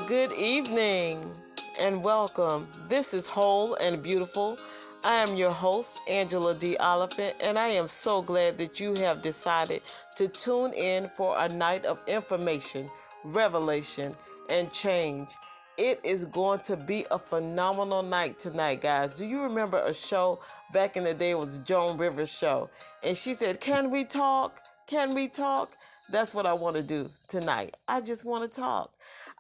Good evening and welcome. This is Whole and Beautiful. I am your host, Angela D. Oliphant, and I am so glad that you have decided to tune in for a night of information, revelation, and change. It is going to be a phenomenal night tonight, guys. Do you remember a show back in the day? It was Joan Rivers' show, and she said, "Can we talk? Can we talk?" That's what I want to do tonight. I just want to talk.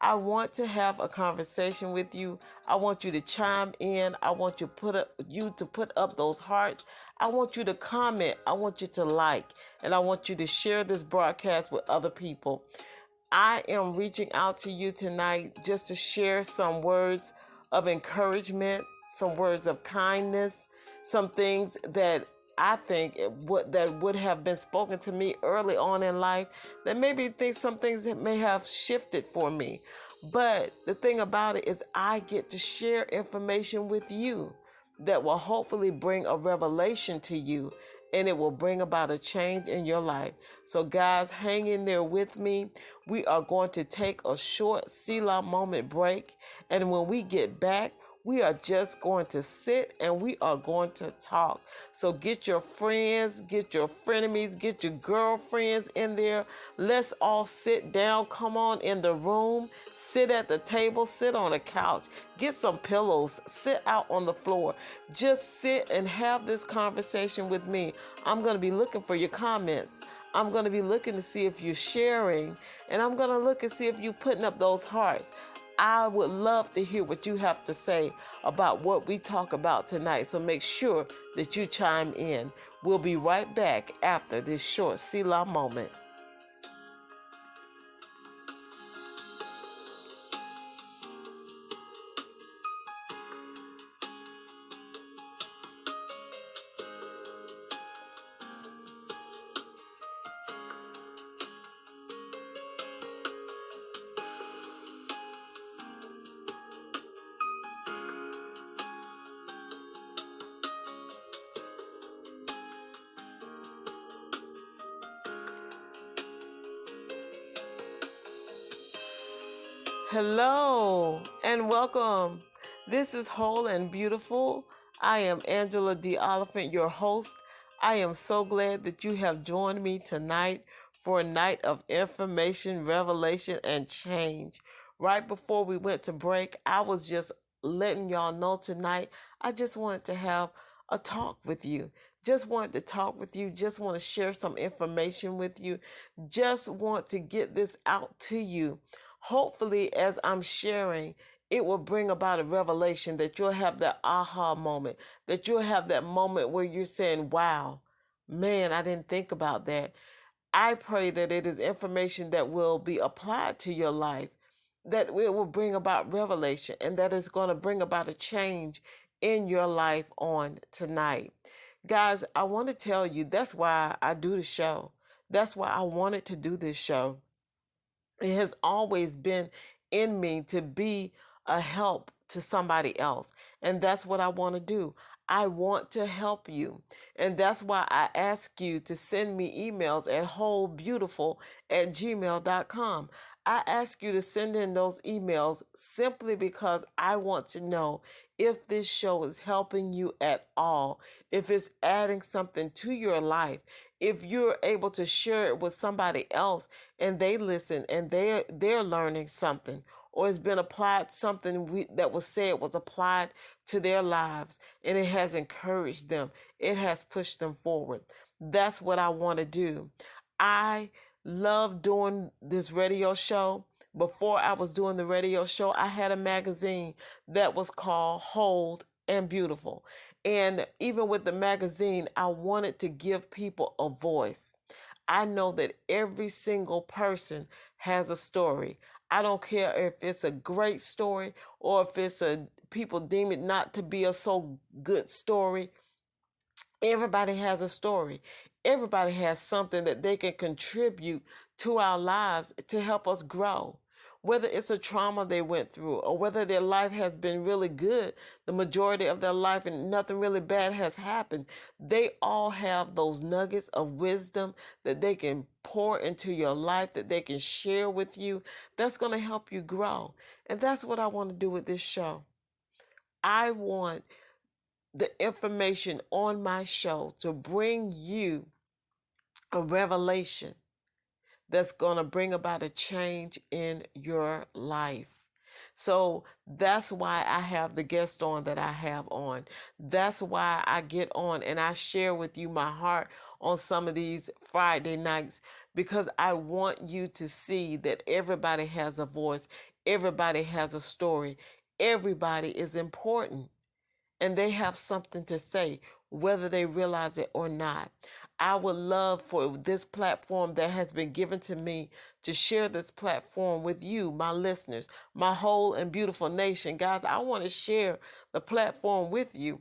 I want to have a conversation with you. I want you to chime in. I want you to put up those hearts. I want you to comment. I want you to like, and I want you to share this broadcast with other people. I am reaching out to you tonight just to share some words of encouragement, some words of kindness, some things that I think that would have been spoken to me early on in life, that maybe some things that may have shifted for me. But the thing about it is I get to share information with you that will hopefully bring a revelation to you, and it will bring about a change in your life. So guys, hang in there with me. We are going to take a short Selah moment break, and when we get back, we are just going to sit and we are going to talk. So get your friends, get your frenemies, get your girlfriends in there. Let's all sit down. Come on in the room. Sit at the table, sit on a couch, get some pillows, sit out on the floor. Just sit and have this conversation with me. I'm going to be looking for your comments. I'm going to be looking to see if you're sharing, and I'm going to look and see if you're putting up those hearts. I would love to hear what you have to say about what we talk about tonight, so make sure that you chime in. We'll be right back after this short Selah moment. Hello and welcome. This is Whole and Beautiful. I am Angela D. Oliphant, your host. I am so glad that you have joined me tonight for a night of information, revelation, and change. Right before we went to break, I was just letting y'all know tonight, I just wanted to have a talk with you. Just wanted to talk with you. Just want to share some information with you. Just want to get this out to you. Hopefully, as I'm sharing, it will bring about a revelation that you'll have that aha moment, that you'll have that moment where you're saying, wow, man, I didn't think about that. I pray that it is information that will be applied to your life, that it will bring about revelation, and that is going to bring about a change in your life on tonight. Guys, I want to tell you that's why I do the show. That's why I wanted to do this show. It has always been in me to be a help to somebody else. And that's what I want to do. I want to help you. And that's why I ask you to send me emails at wholebeautiful@gmail.com. I ask you to send in those emails simply because I want to know if this show is helping you at all, if it's adding something to your life, if you're able to share it with somebody else and they listen and they're learning something, or it's been applied, something that was said was applied to their lives and it has encouraged them, it has pushed them forward. That's what I want to do. I love doing this radio show. Before I was doing the radio show, I had a magazine that was called Hold and Beautiful. And even with the magazine, I wanted to give people a voice. I know that every single person has a story. I don't care if it's a great story or if it's a people deem it not to be a so good story. Everybody has a story. Everybody has something that they can contribute to our lives to help us grow. whether it's a trauma they went through or whether their life has been really good, the majority of their life, and nothing really bad has happened. They all have those nuggets of wisdom that they can pour into your life, that they can share with you. That's going to help you grow. And that's what I want to do with this show. I want the information on my show to bring you a revelation that's going to bring about a change in your life. So that's why I have the guest on that I have on. That's why I get on and I share with you my heart on some of these Friday nights, because I want you to see that everybody has a voice, everybody has a story, everybody is important, and they have something to say, whether they realize it or not. I would love for this platform that has been given to me to share this platform with you, my listeners, my whole and beautiful nation. Guys, I want to share the platform with you.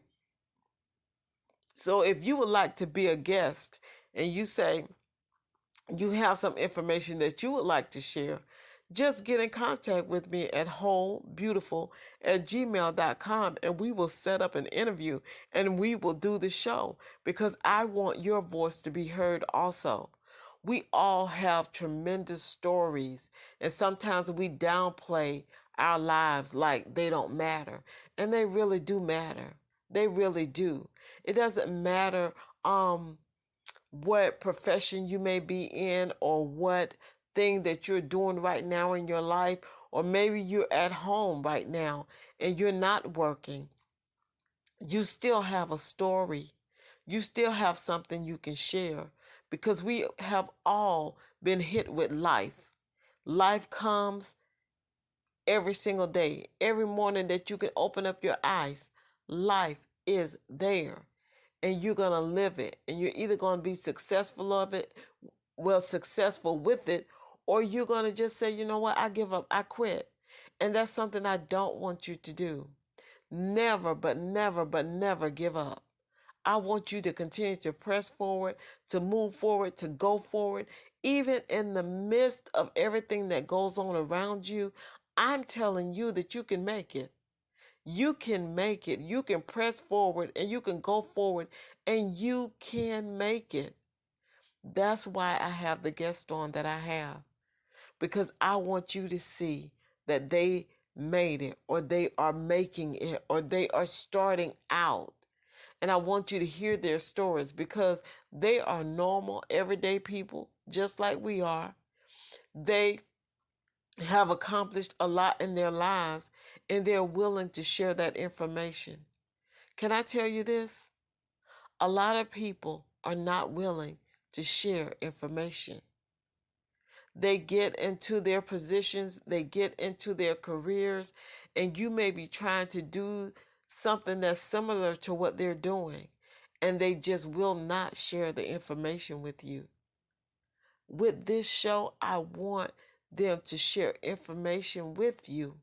So if you would like to be a guest and you say, you have some information that you would like to share, just get in contact with me at wholebeautiful@gmail.com, and we will set up an interview and we will do the show, because I want your voice to be heard also. We all have tremendous stories, and sometimes we downplay our lives like they don't matter, and they really do matter. They really do. It doesn't matter what profession you may be in, or what thing that you're doing right now in your life, or maybe you're at home right now and you're not working. You still have a story. You still have something you can share, because we have all been hit with life. Life comes every single day. Every morning that you can open up your eyes, life is there, and you're going to live it, and you're either going to be successful with it, or you're going to just say, you know what, I give up, I quit. And that's something I don't want you to do. Never, but never, but never give up. I want you to continue to press forward, to move forward, to go forward. Even in the midst of everything that goes on around you, I'm telling you that you can make it. You can make it. You can press forward and you can go forward, and you can make it. That's why I have the guest on that I have, because I want you to see that they made it, or they are making it, or they are starting out. And I want you to hear their stories, because they are normal, everyday people, just like we are. They have accomplished a lot in their lives, and they're willing to share that information. Can I tell you this? A lot of people are not willing to share information. They get into their positions, they get into their careers, and you may be trying to do something that's similar to what they're doing, and they just will not share the information with you. With this show, I want them to share information with you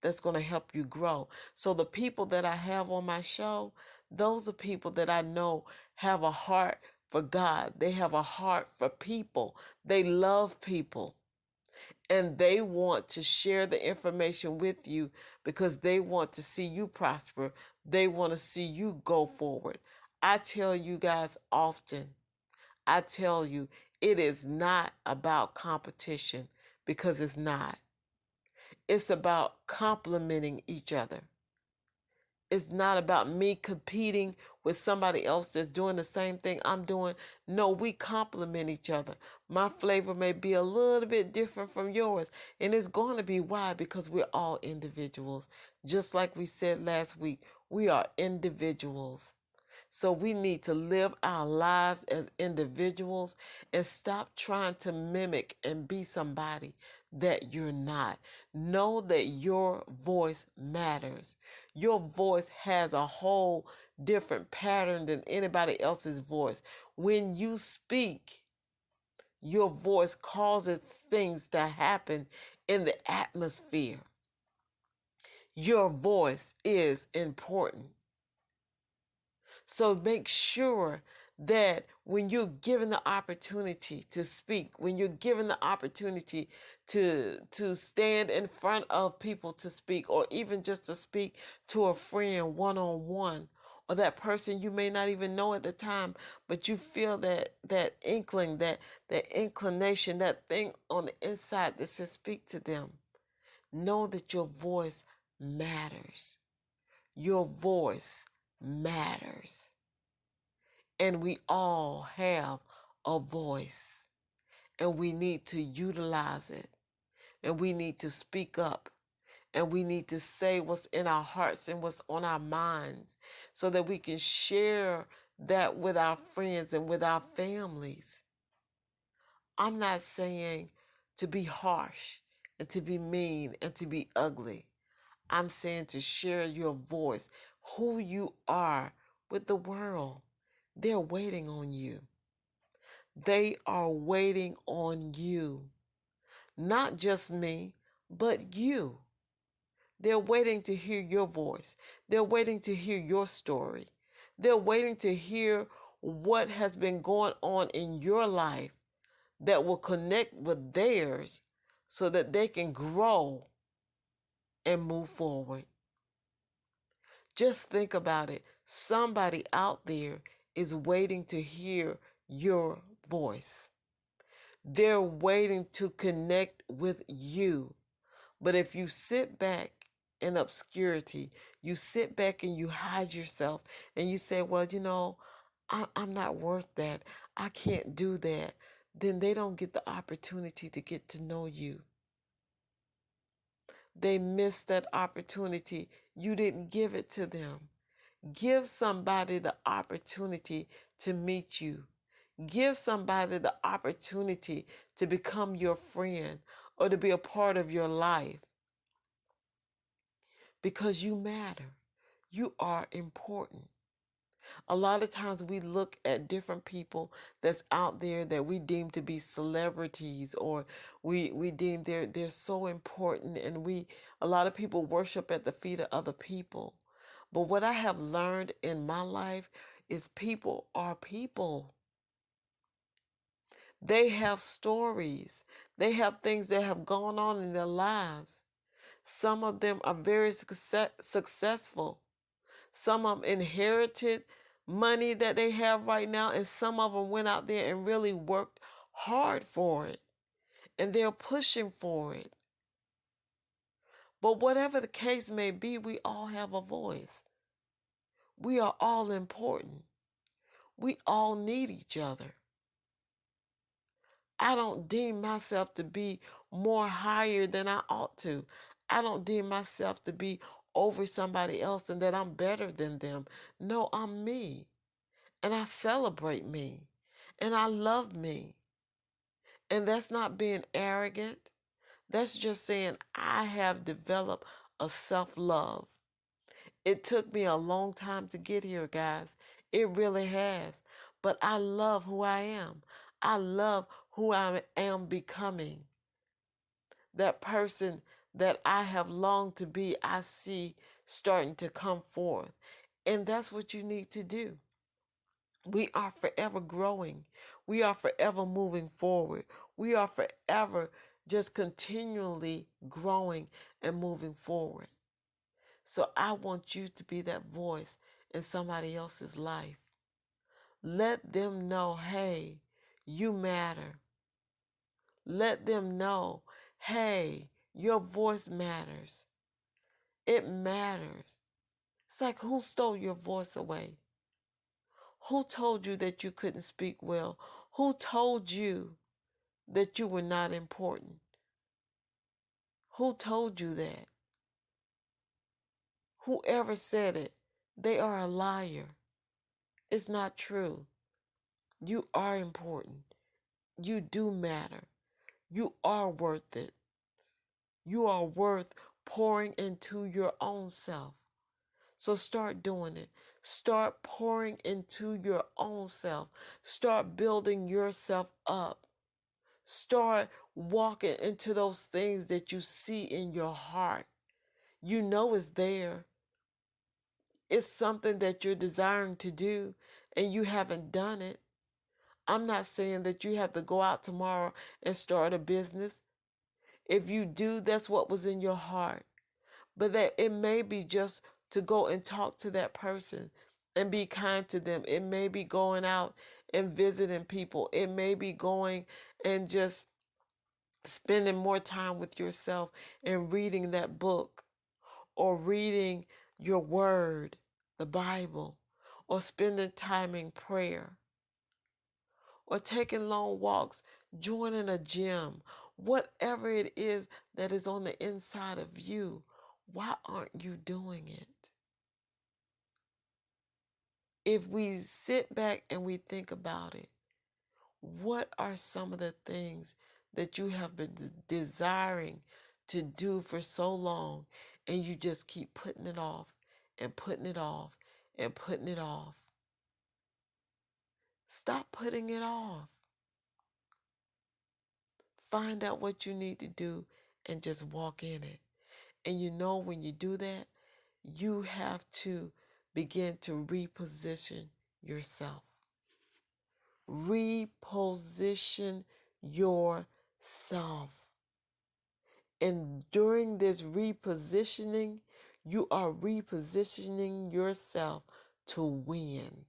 that's going to help you grow. So the people that I have on my show, those are people that I know have a heart for God. They have a heart for people. They love people. And they want to share the information with you, because they want to see you prosper. They want to see you go forward. I tell you guys often, I tell you, it is not about competition, because it's not. It's about complementing each other. It's not about me competing with somebody else that's doing the same thing I'm doing. No, we complement each other. My flavor may be a little bit different from yours, and it's going to be why, because we're all individuals. Just like we said last week, we are individuals. So we need to live our lives as individuals and stop trying to mimic and be somebody that you're not. Know that your voice matters. Your voice has a whole different pattern than anybody else's voice. When you speak, your voice causes things to happen in the atmosphere. Your voice is important. So make sure that when you're given the opportunity to speak, when you're given the opportunity to stand in front of people to speak, or even just to speak to a friend one-on-one, or that person you may not even know at the time, but you feel that inkling, that inclination, that thing on the inside that says speak to them. Know that your voice matters. Your voice matters. And we all have a voice, and we need to utilize it, and we need to speak up, and we need to say what's in our hearts and what's on our minds so that we can share that with our friends and with our families. I'm not saying to be harsh and to be mean and to be ugly. I'm saying to share your voice, who you are, with the world. They're waiting on you. They are waiting on you. Not just me, but you. They're waiting to hear your voice. They're waiting to hear your story. They're waiting to hear what has been going on in your life that will connect with theirs so that they can grow and move forward. Just think about it. Somebody out there is waiting to hear your voice. They're waiting to connect with you. But if you sit back in obscurity, you sit back and you hide yourself and you say, well, I'm not worth that. I can't do that. Then they don't get the opportunity to get to know you. They missed that opportunity. You didn't give it to them. Give somebody the opportunity to meet you. Give somebody the opportunity to become your friend or to be a part of your life, because you matter. You are important. A lot of times we look at different people that's out there that we deem to be celebrities, or we deem they're so important, and a lot of people worship at the feet of other people. But what I have learned in my life is people are people. They have stories. They have things that have gone on in their lives. Some of them are very successful. Some of them inherited money that they have right now, and some of them went out there and really worked hard for it, and they're pushing for it. But whatever the case may be, we all have a voice. We are all important. We all need each other. I don't deem myself to be more higher than I ought to. I don't deem myself to be over somebody else and that I'm better than them. No, I'm me. And I celebrate me. And I love me. And that's not being arrogant. That's just saying I have developed a self-love. It took me a long time to get here, guys. It really has. But I love who I am. I love who I am becoming. That person that I have longed to be, I see starting to come forth. And that's what you need to do. We are forever growing. We are forever moving forward. We are forever just continually growing and moving forward. So I want you to be that voice in somebody else's life. Let them know, hey, you matter. Let them know, hey, your voice matters. It matters. It's like, who stole your voice away? Who told you that you couldn't speak well? Who told you that you were not important? Who told you that? Whoever said it, they are a liar. It's not true. You are important. You do matter. You are worth it. You are worth pouring into your own self. So start doing it. Start pouring into your own self. Start building yourself up. Start walking into those things that you see in your heart. You know it's there. It's something that you're desiring to do. and you haven't done it, I'm not saying that you have to go out tomorrow and start a business. If you do, that's what was in your heart. But that it may be just to go and talk to that person and be kind to them. It may be going out and visiting people. It may be going and just spending more time with yourself and reading that book, or reading your word, the Bible, or spending time in prayer, or taking long walks, joining a gym, whatever it is that is on the inside of you. Why aren't you doing it? If we sit back and we think about it, what are some of the things that you have been desiring to do for so long, and you just keep putting it off and putting it off and putting it off? Stop putting it off. Find out what you need to do and just walk in it. And you know, when you do that, you have to begin to reposition yourself. Reposition yourself. And during this repositioning, you are repositioning yourself to win,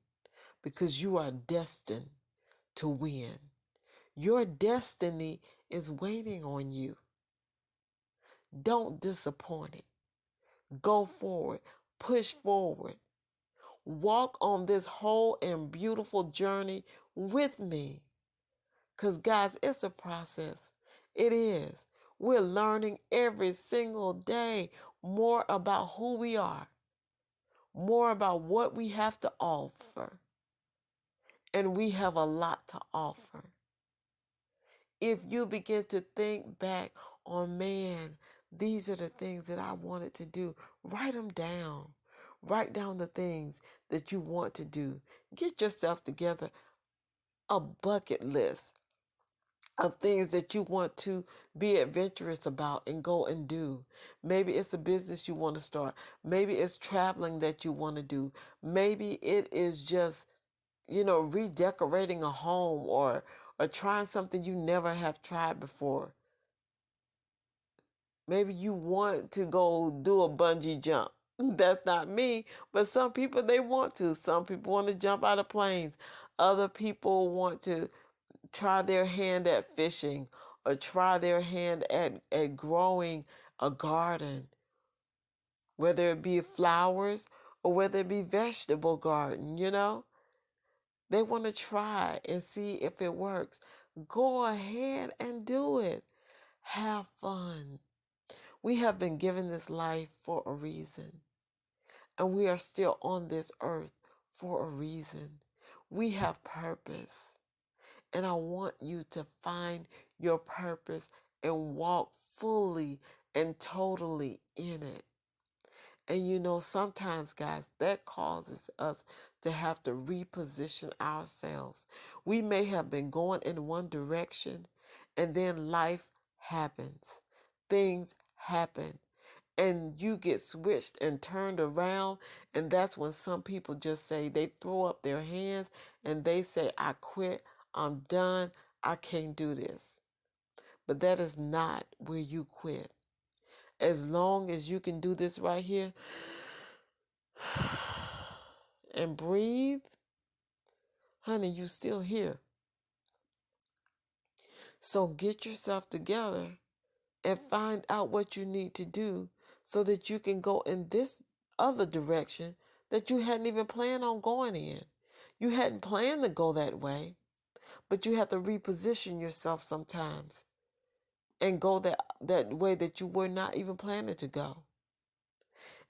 because you are destined to win. Your destiny is waiting on you. Don't disappoint it. Go forward. Push forward. Walk on this whole and beautiful journey with me. Because, guys, it's a process. It is. We're learning every single day more about who we are, more about what we have to offer. And we have a lot to offer. If you begin to think back on, man, these are the things that I wanted to do, write them down. Write down the things that you want to do. Get yourself together a bucket list of things that you want to be adventurous about and go and do. Maybe it's a business you want to start. Maybe it's traveling that you want to do. Maybe it is just, redecorating a home, or trying something you never have tried before. Maybe you want to go do a bungee jump. That's not me, but some people, they want to. Some people want to jump out of planes. Other people want to try their hand at fishing, or try their hand at growing a garden, whether it be flowers or whether it be vegetable garden, They want to try and see if it works. Go ahead and do it. Have fun. We have been given this life for a reason, and we are still on this earth for a reason. We have purpose. And I want you to find your purpose and walk fully and totally in it. And sometimes, guys, that causes us to have to reposition ourselves. We may have been going in one direction, and then life happens. Things happen. And you get switched and turned around. And that's when some people just say, they throw up their hands and they say, I quit. I'm done. I can't do this. But that is not where you quit. As long as you can do this right here and breathe, honey, you still here. So get yourself together and find out what you need to do so that you can go in this other direction that you hadn't even planned on going in. You hadn't planned to go that way, but you have to reposition yourself sometimes and go that way that you were not even planning to go.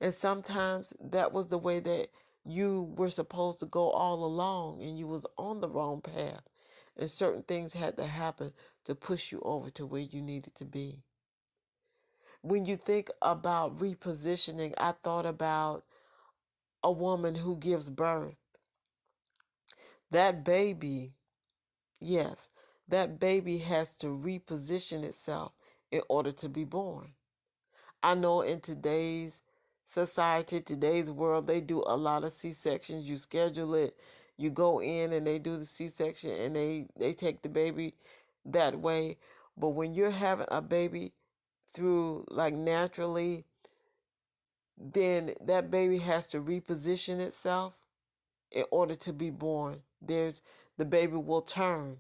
And sometimes that was the way that you were supposed to go all along, and you was on the wrong path. And certain things had to happen to push you over to where you needed to be. When you think about repositioning, I thought about a woman who gives birth. That baby, yes, that baby has to reposition itself in order to be born. I know in today's society, today's world, they do a lot of C-sections. You schedule it, you go in and they do the C-section and they take the baby that way. But when you're having a baby through like naturally, then that baby has to reposition itself in order to be born. The baby will turn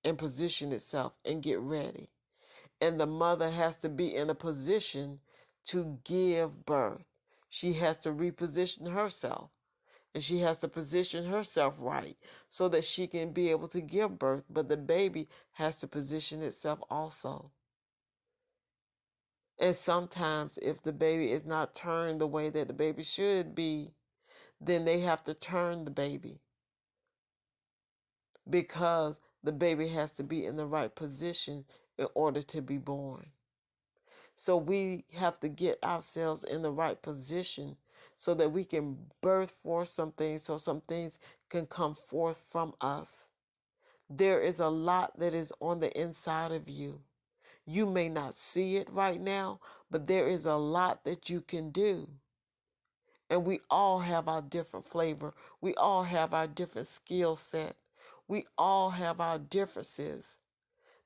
and position itself and get ready. And the mother has to be in a position to give birth. She has to reposition herself, and she has to position herself right so that she can be able to give birth. But the baby has to position itself also. And sometimes if the baby is not turned the way that the baby should be, then they have to turn the baby, because the baby has to be in the right position in order to be born. So we have to get ourselves in the right position so that we can birth forth some things, so some things can come forth from us. There is a lot that is on the inside of you. You may not see it right now, but there is a lot that you can do. And we all have our different flavor. We all have our different skill set. We all have our differences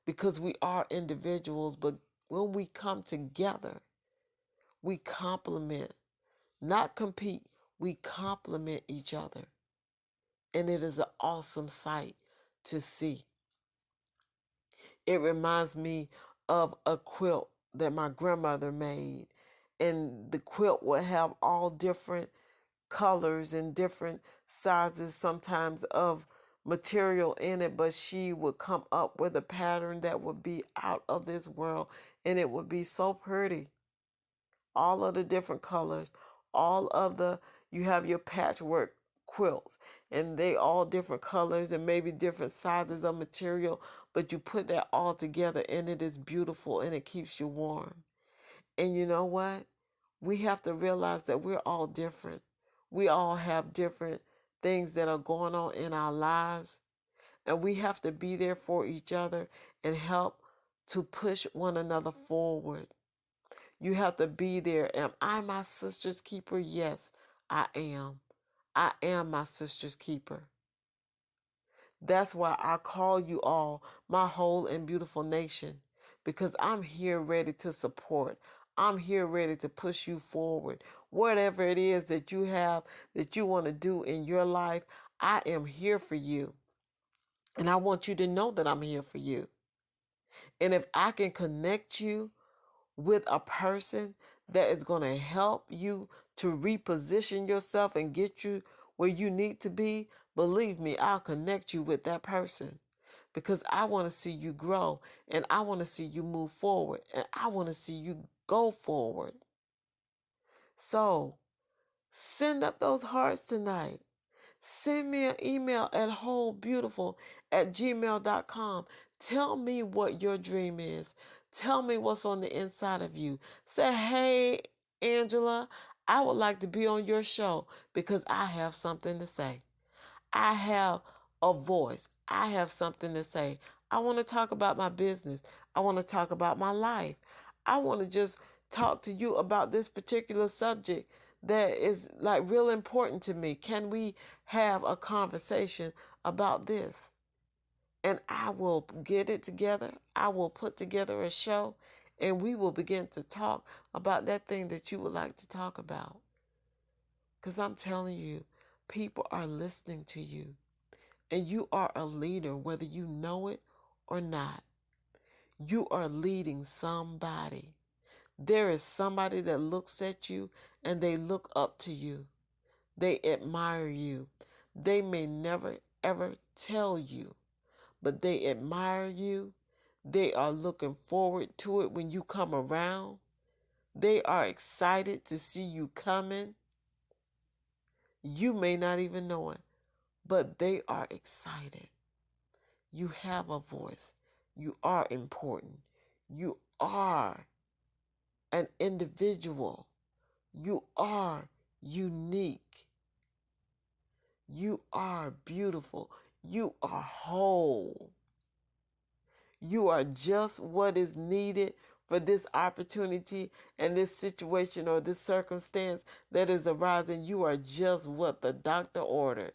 because we are individuals. But when we come together, we complement, not compete. We complement each other. And it is an awesome sight to see. It reminds me of a quilt that my grandmother made. And the quilt would have all different colors and different sizes sometimes of material in it, but she would come up with a pattern that would be out of this world, and it would be so pretty. All of the different colors, you have your patchwork quilts, and they all different colors and maybe different sizes of material, but you put that all together and it is beautiful and it keeps you warm. And you know what? We have to realize that we're all different. We all have different things that are going on in our lives, and we have to be there for each other and help to push one another forward. You have to be there. Am I my sister's keeper? Yes, I am. I am my sister's keeper. That's why I call you all my whole and beautiful nation, because I'm here ready to support. I'm here ready to push you forward. Whatever it is that you have that you want to do in your life, I am here for you. And I want you to know that I'm here for you. And if I can connect you with a person that is going to help you to reposition yourself and get you where you need to be, believe me, I'll connect you with that person, because I want to see you grow and I want to see you move forward and I want to see you go forward. So send up those hearts tonight. Send me an email at wholebeautiful@gmail.com. Tell me what your dream is. Tell me what's on the inside of you. Say, hey, Angela, I would like to be on your show because I have something to say. I have a voice. I have something to say. I want to talk about my business. I want to talk about my life. I want to just talk to you about this particular subject that is like real important to me. Can we have a conversation about this? And I will get it together. I will put together a show and we will begin to talk about that thing that you would like to talk about. Because I'm telling you, people are listening to you. And you are a leader, whether you know it or not. You are leading somebody. There is somebody that looks at you and they look up to you. They admire you. They may never ever tell you, but they admire you. They are looking forward to it when you come around. They are excited to see you coming. You may not even know it, but they are excited. You have a voice. You are important. You are an individual. You are unique. You are beautiful. You are whole. You are just what is needed for this opportunity and this situation or this circumstance that is arising. You are just what the doctor ordered.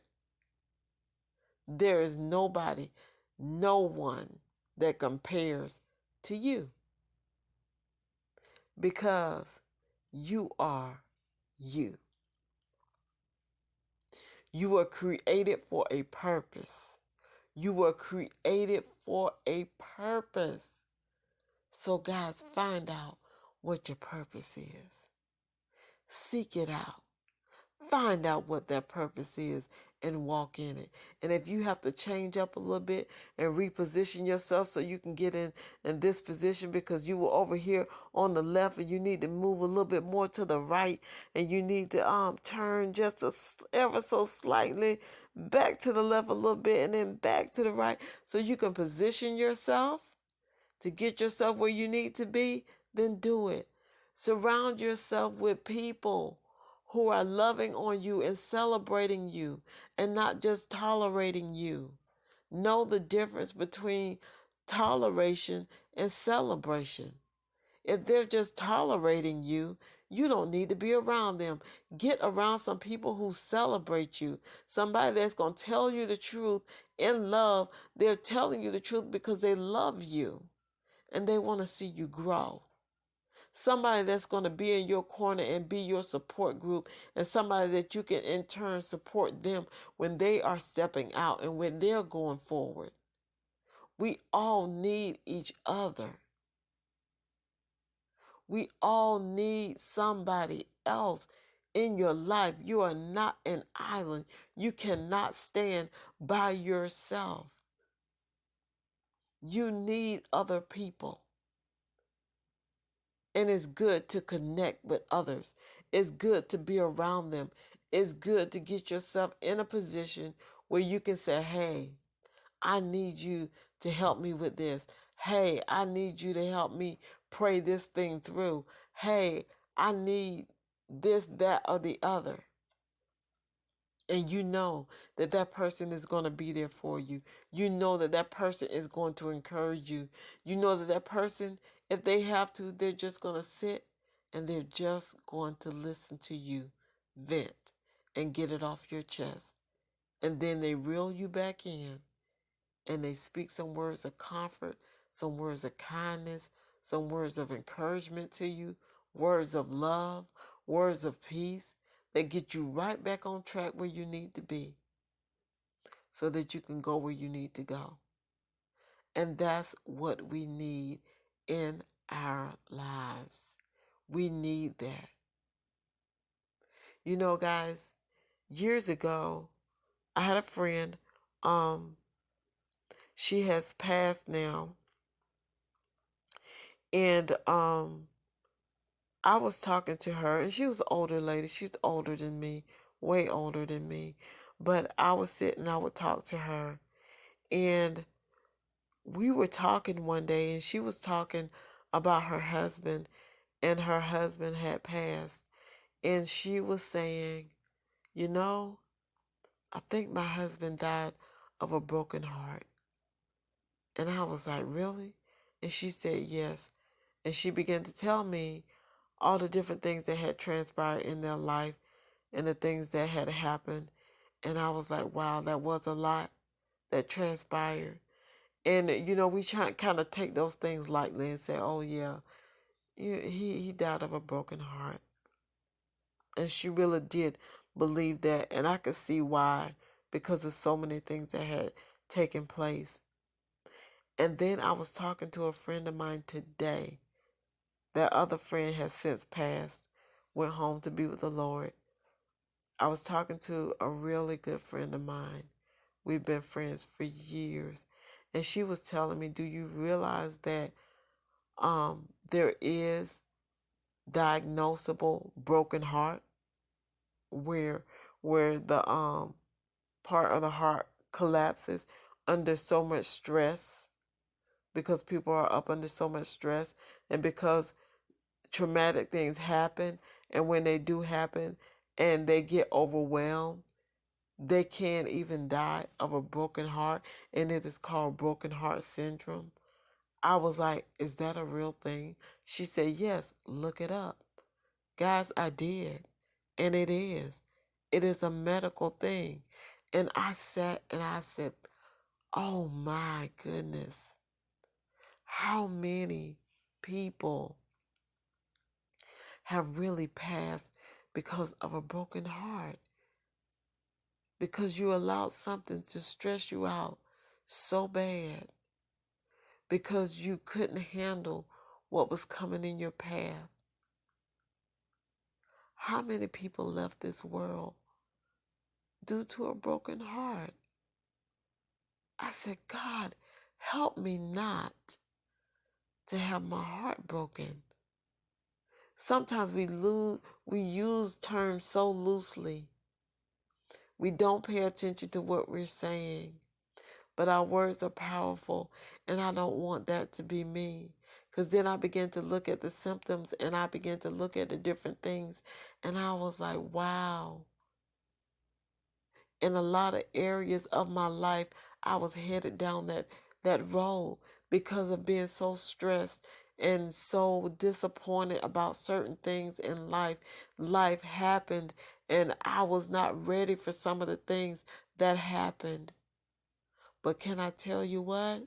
There is nobody, no one that compares to you, because you are you. You were created for a purpose. You were created for a purpose. So, guys, find out what your purpose is. Seek it out. Find out what that purpose is and walk in it. And if you have to change up a little bit and reposition yourself so you can get in this position because you were over here on the left and you need to move a little bit more to the right and you need to turn just ever so slightly back to the left a little bit and then back to the right so you can position yourself to get yourself where you need to be, then do it. Surround yourself with people who are loving on you and celebrating you and not just tolerating you. Know the difference between toleration and celebration. If they're just tolerating you, you don't need to be around them. Get around some people who celebrate you. Somebody that's going to tell you the truth in love. They're telling you the truth because they love you and they want to see you grow. Somebody that's going to be in your corner and be your support group, and somebody that you can in turn support them when they are stepping out and when they're going forward. We all need each other. We all need somebody else in your life. You are not an island. You cannot stand by yourself. You need other people. And it's good to connect with others. It's good to be around them. It's good to get yourself in a position where you can say, hey, I need you to help me with this. Hey, I need you to help me pray this thing through. Hey, I need this, that, or the other. And you know that that person is going to be there for you. You know that that person is going to encourage you. You know that that person, if they have to, they're just going to sit and they're just going to listen to you vent and get it off your chest. And then they reel you back in and they speak some words of comfort, some words of kindness, some words of encouragement to you, words of love, words of peace that get you right back on track where you need to be so that you can go where you need to go. And that's what we need in our lives. We need that. You know, guys, years ago, I had a friend, she has passed now, and I was talking to her, and she was an older lady. She's older than me, way older than me. But I would sit and I would talk to her. And we were talking one day, and she was talking about her husband, and her husband had passed. And she was saying, you know, I think my husband died of a broken heart. And I was like, really? And she said, yes. And she began to tell me all the different things that had transpired in their life and the things that had happened. And I was like, wow, that was a lot that transpired. And, you know, we kind of take those things lightly and say, oh, yeah, he died of a broken heart. And she really did believe that. And I could see why, because of so many things that had taken place. And then I was talking to a friend of mine today. That other friend has since passed, went home to be with the Lord. I was talking to a really good friend of mine. We've been friends for years. And she was telling me, do you realize that there is diagnosable broken heart where the part of the heart collapses under so much stress because people are up under so much stress and because traumatic things happen, and when they do happen and they get overwhelmed, they can't even die of a broken heart, and it is called broken heart syndrome. I was like, is that a real thing? She said, yes, look it up. Guys, I did, and it is. It is a medical thing. And I sat and I said, oh my goodness, how many people have really passed because of a broken heart? Because you allowed something to stress you out so bad, because you couldn't handle what was coming in your path. How many people left this world due to a broken heart? I said, God, help me not to have my heart broken. Sometimes we use terms so loosely. We don't pay attention to what we're saying. But our words are powerful, and I don't want that to be me. Because then I began to look at the symptoms, and I began to look at the different things, and I was like, wow. In a lot of areas of my life, I was headed down that road because of being so stressed and so disappointed about certain things in life. Life happened, and I was not ready for some of the things that happened. But can I tell you what?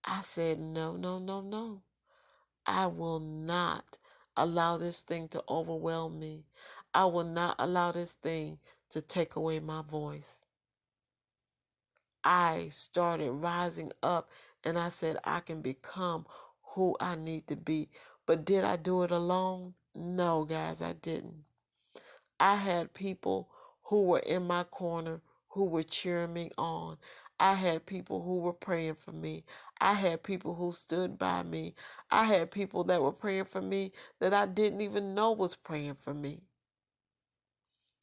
I said, no, no, no, no. I will not allow this thing to overwhelm me. I will not allow this thing to take away my voice. I started rising up and I said, I can become who I need to be. But did I do it alone? No, guys, I didn't. I had people who were in my corner who were cheering me on. I had people who were praying for me. I had people who stood by me. I had people that were praying for me that I didn't even know was praying for me.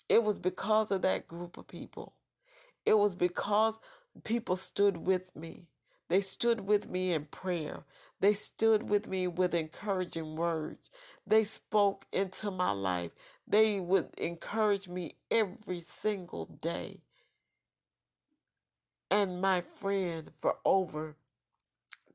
It was because of that group of people. It was because people stood with me. They stood with me in prayer. They stood with me with encouraging words. They spoke into my life. They would encourage me every single day. And my friend for over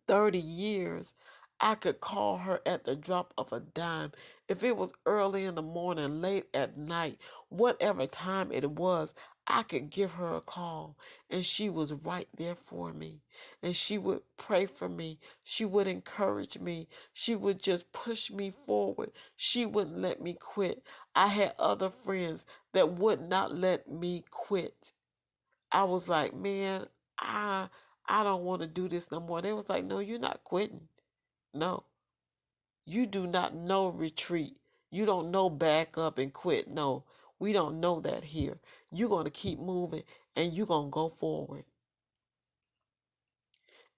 30 years, I could call her at the drop of a dime. If it was early in the morning, late at night, whatever time it was, I could give her a call, and she was right there for me. And she would pray for me. She would encourage me. She would just push me forward. She wouldn't let me quit. I had other friends that would not let me quit. I was like, man, I I don't want to do this no more. They was like, no, you're not quitting. No, you do not know retreat. You don't know back up and quit. No, we don't know that here. You're going to keep moving and you're going to go forward.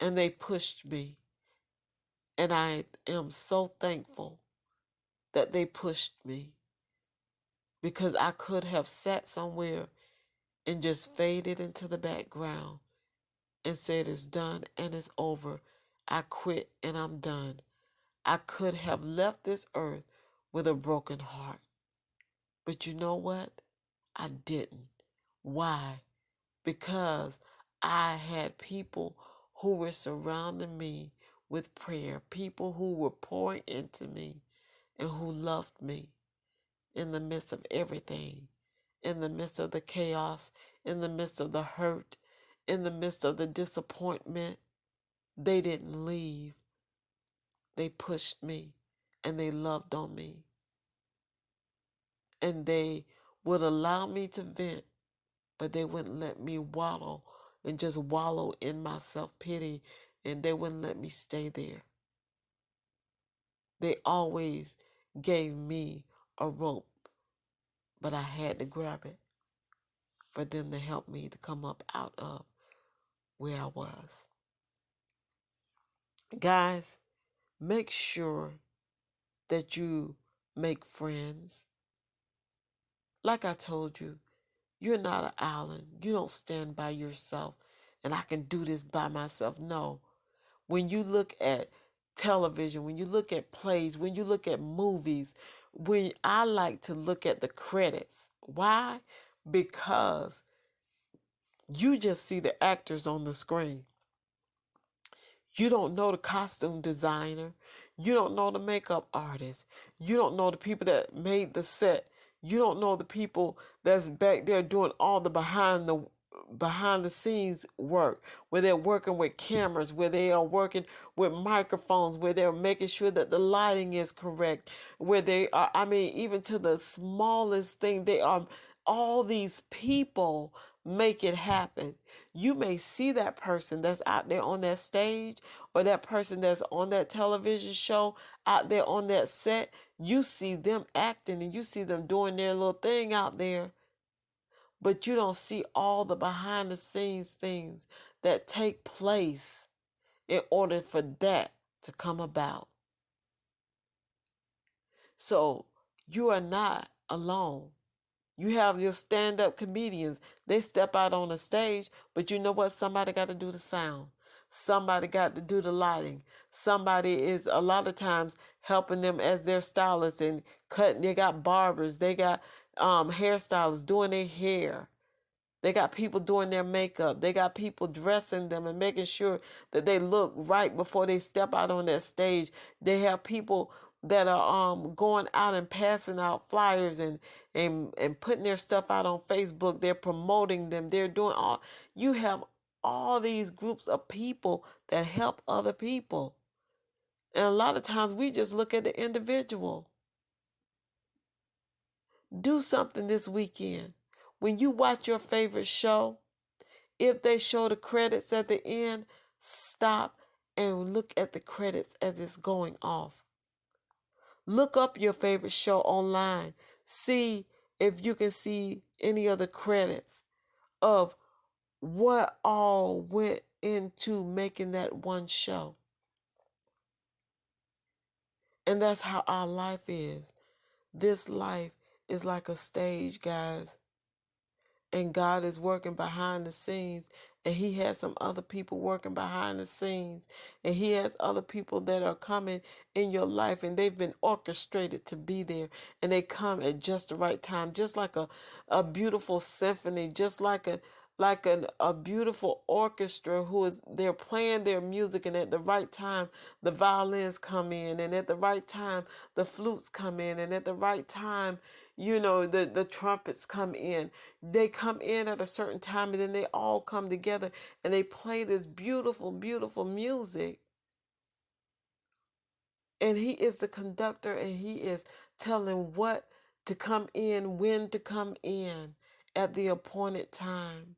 And they pushed me. And I am so thankful that they pushed me, because I could have sat somewhere and just faded into the background and said it's done and it's over. I quit and I'm done. I could have left this earth with a broken heart. But you know what? I didn't. Why? Because I had people who were surrounding me with prayer, people who were pouring into me and who loved me in the midst of everything, in the midst of the chaos, in the midst of the hurt, in the midst of the disappointment. They didn't leave. They pushed me and they loved on me. And they would allow me to vent, but they wouldn't let me wallow and just wallow in my self-pity, and they wouldn't let me stay there. They always gave me a rope, but I had to grab it for them to help me to come up out of where I was. Guys, make sure that you make friends. Like I told you, you're not an island. You don't stand by yourself and I can do this by myself. No. When you look at television, when you look at plays, when you look at movies, when I like to look at the credits. Why? Because you just see the actors on the screen. You don't know the costume designer. You don't know the makeup artist. You don't know the people that made the set. You don't know the people that's back there doing all the behind the scenes work, where they're working with cameras, where they are working with microphones, where they're making sure that the lighting is correct, where they are, I mean, even to the smallest thing, they are, all these people make it happen. You may see that person that's out there on that stage, or that person that's on that television show out there on that set. You see them acting and you see them doing their little thing out there, but you don't see all the behind the scenes things that take place in order for that to come about. So you are not alone. You have your stand-up comedians. They step out on the stage, but you know what? Somebody got to do the sound. Somebody got to do the lighting. Somebody is a lot of times helping them as their stylists and cutting. They got barbers. They got hairstylists doing their hair. They got people doing their makeup. They got people dressing them and making sure that they look right before they step out on that stage. They have people that are going out and passing out flyers and putting their stuff out on Facebook. They're promoting them. They're doing all. You have all these groups of people that help other people. And a lot of times we just look at the individual. Do something this weekend. When you watch your favorite show, if they show the credits at the end, stop and look at the credits as it's going off. Look up your favorite show online. See if you can see any of the credits of what all went into making that one show. And that's how our life is. This life is like a stage, guys. And God is working behind the scenes, and he has some other people working behind the scenes, and he has other people that are coming in your life, and they've been orchestrated to be there, and they come at just the right time, just like a beautiful symphony, just like a beautiful orchestra who is, they're playing their music, and at the right time the violins come in, and at the right time the flutes come in, and at the right time, you know, the trumpets come in. They come in at a certain time, and then they all come together and they play this beautiful, beautiful music. And he is the conductor, and he is telling what to come in, when to come in at the appointed time.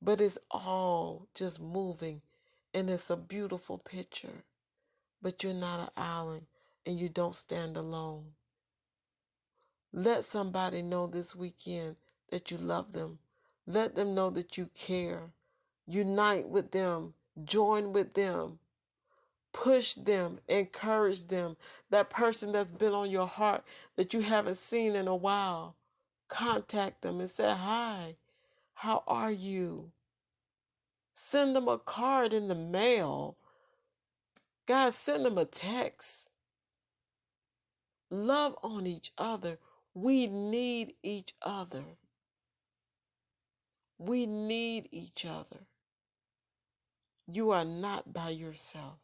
But it's all just moving, and it's a beautiful picture. But you're not an island, and you don't stand alone. Let somebody know this weekend that you love them. Let them know that you care. Unite with them. Join with them. Push them. Encourage them. That person that's been on your heart that you haven't seen in a while, contact them and say, hi, how are you? Send them a card in the mail. Guys, send them a text. Love on each other. We need each other. We need each other. You are not by yourself.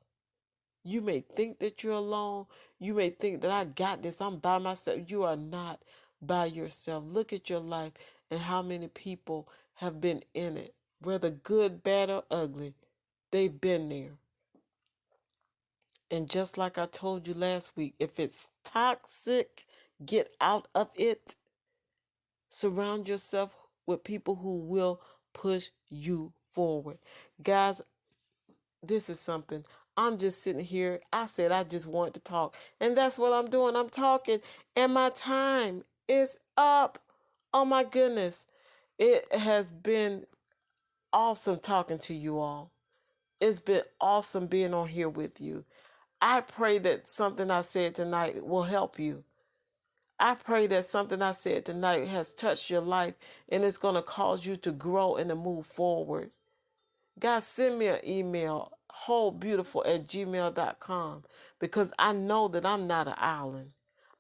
You may think that you're alone. You may think that I got this, I'm by myself. You are not by yourself. Look at your life and how many people have been in it, whether good, bad, or ugly. They've been there. And just like I told you last week, if it's toxic, get out of it. Surround yourself with people who will push you forward. Guys, this is something. I'm just sitting here. I said I just wanted to talk. And that's what I'm doing. I'm talking. And my time is up. Oh my goodness. It has been awesome talking to you all. It's been awesome being on here with you. I pray that something I said tonight will help you. I pray that something I said tonight has touched your life and it's going to cause you to grow and to move forward. Guys, send me an email, wholebeautiful@gmail.com, because I know that I'm not an island.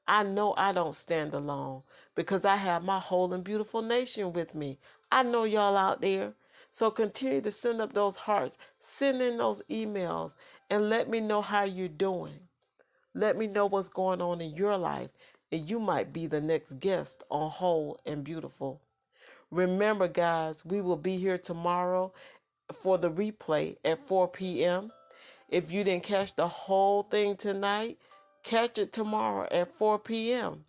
I know I don't stand alone because I have my whole and beautiful nation with me. I know y'all out there. So continue to send up those hearts, send in those emails, and let me know how you're doing. Let me know what's going on in your life. and you might be the next guest on Whole and Beautiful. Remember, guys, we will be here tomorrow for the replay at 4 p.m. If you didn't catch the whole thing tonight, catch it tomorrow at 4 p.m.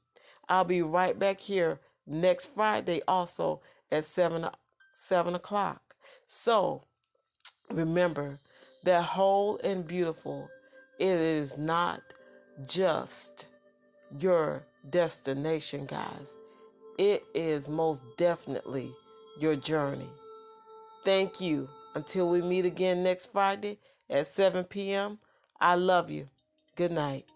I'll be right back here next Friday also at 7 o'clock. So remember that Whole and Beautiful, it is not just your destination, guys. It is most definitely your journey. Thank you. Until we meet again next Friday at 7 p.m., I love you. Good night.